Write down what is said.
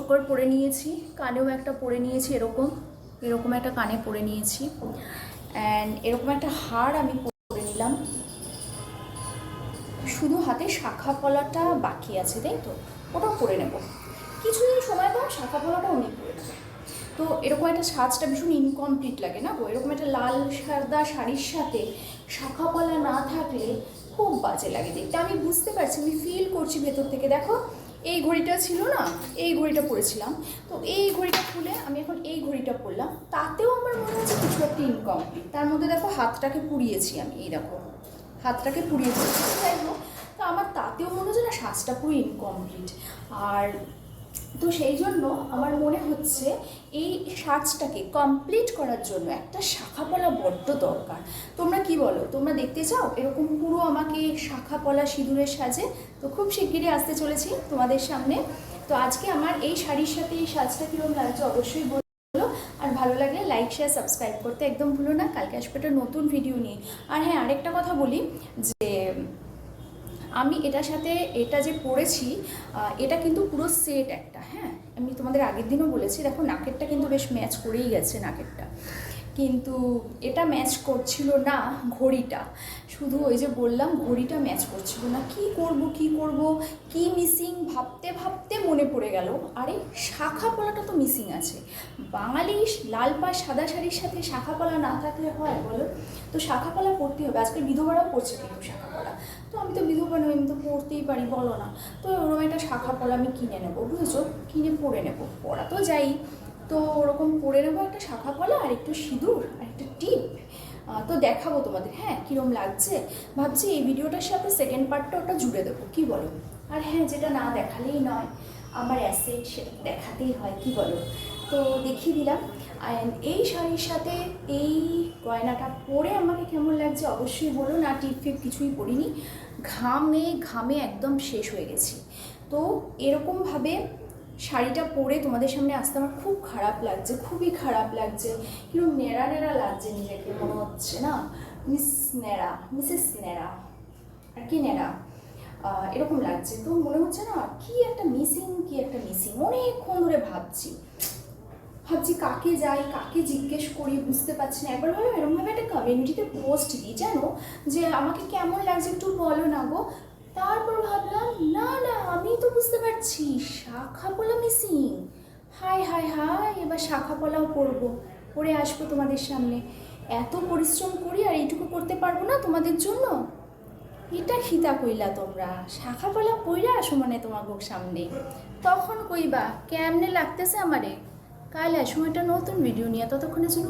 Choker পরে নিয়েছি, কানেও একটা পরে নিয়েছি, এরকম এরকম একটা কানে পরে নিয়েছি। অ্যান্ড এরকম একটা হার আমি পরে নিলাম। শুধু হাতে শাখা পলাটা বাকি আছে, তাই তো, ওটাও পরে নেব। কিছুদিন সময় দাও, শাখা পলাটাও আমি পরে নেবো। তো এরকম একটা সাজটা ভীষণ ইনকমপ্লিট লাগে না গো, এরকম একটা লাল সাদা শাড়ির সাথে শাখা পলা না থাকলে খুব বাজে লাগে দেখতে। আমি বুঝতে পারছি, আমি ফিল করছি ভেতর থেকে। দেখো এই ঘড়িটা ছিল না, এই ঘড়িটা পরেছিলাম, তো এই ঘড়িটা খুলে আমি এখন এই ঘড়িটা পরলাম, তাতেও আমার মনে হচ্ছে কিছু একটা ইনকমপ্লিট। তার মধ্যে দেখো হাতটাকে পুড়িয়েছি আমি, এই দেখো হাতটাকে পুড়িয়েছি, যাই হোক। তো আমার তাতেও মনে হচ্ছে না সাজটা পুরো ইনকমপ্লিট। আর তো সেই জন্য আমার মনে হচ্ছে এই সাজটাকে কমপ্লিট করার জন্য একটা শাখা পলা বড্ড দরকার। তোমরা কি বলো, তোমরা দেখতে চাও এরকম পুরো আমাকে শাখা পলা সিঁদুরের সাজে? তো খুব শিগগিরই আসতে চলেছি তোমাদের সামনে। তো আজকে আমার এই শাড়ির সাথে এই সাজটা কীরকম লাগছে অবশ্যই বলো। আর ভালো লাগলে লাইক শেয়ার সাবস্ক্রাইব করতে একদম ভুলো না। কালকে আসবে একটা নতুন ভিডিও নিয়ে। আর হ্যাঁ, আরেকটা কথা বলি যে আমি এটার সাথে এটা যে পরেছি, এটা কিন্তু পুরো সেট একটা। হ্যাঁ, আমি তোমাদের আগের দিনও বলেছি, দেখো নাকেরটা কিন্তু বেশ ম্যাচ করেই গেছে নাকেরটা, কিন্তু এটা ম্যাচ করছিল না ঘড়িটা। শুধু ওই যে বললাম, ঘড়িটা ম্যাচ করছিল না। কি করব কি মিসিং ভাবতে ভাবতে মনে পড়ে গেল, আরে শাখা পলাটা তো মিসিং আছে। বাঙালি লাল পাড় সাদা শাড়ির সাথে শাখা পলা না থাকলে হয় বলো? তো শাখা পলা পরতেই হবে। আজকাল বিধবারাও পরছে কিন্তু শাখা পলা। তো আমি তো বিধবা নই, আমি তো পরতেই পারি, বলো না? তো ওরকম একটা শাখা পলা আমি কিনে নেবো, বুঝেছো? কিনে পরে নেবো, পরা তো যাই। তো ওরকম পরে নেবো একটা শাখা পলা আর একটু সিঁদুর আর একটা টিপ। তো দেখাবো তোমাদের, হ্যাঁ, কীরকম লাগছে। ভাবছি এই ভিডিওটার সাথে সেকেন্ড পার্টটা ওটা জুড়ে দেবো, কী বলো? আর হ্যাঁ, যেটা না দেখালেই নয়, আমার অ্যাসেট, সেটা দেখাতেই হয়, কি বলো? তো দেখিয়ে দিলাম। অ্যান্ড এই শাড়ির সাথে এই গয়নাটা পরে আমাকে কেমন লাগছে অবশ্যই বলো। না টিপ ফিপ কিছুই পরিনি, ঘামে ঘামে একদম শেষ হয়ে গেছি। তো এরকমভাবে শাড়িটা পরে তোমাদের সামনে আসতে আমার খুব খারাপ লাগছে, খুবই খারাপ লাগছে। কিরকম নেড়া নেড়া লাগছে নিজেকে, মনে হচ্ছে না মিসেস নেড়া আর কি নেড়া, এরকম লাগছে। তো মনে হচ্ছে না কি একটা মিসিং, অনেকক্ষণ ধরে ভাবছি কাকে যাই, কাকে জিজ্ঞেস করি, বুঝতে পারছি না। একবার ভালো এরকমভাবে একটা কমিউনিটিতে পোস্ট দিই, জানো, যে আমাকে কেমন লাগছে একটু বলো না গো। তারপর ভাবলাম না আমি তো বুঝতে পারছি শাখা পলা মিসিং। হাই হাই হাই, এবার শাখা পলাও পরবো, পরে আসবো তোমাদের সামনে। এত পরিশ্রম করি আর এইটুকু করতে পারবো না তোমাদের জন্য? এটা খিতা কইলা তোমরা, শাখা পলা পইরা আসো মানে তোমাকে সামনে, তখন কইবা কেমনে লাগতেছে আমারে। কাল আসো একটা নতুন ভিডিও নিয়ে, ততক্ষণের জন্য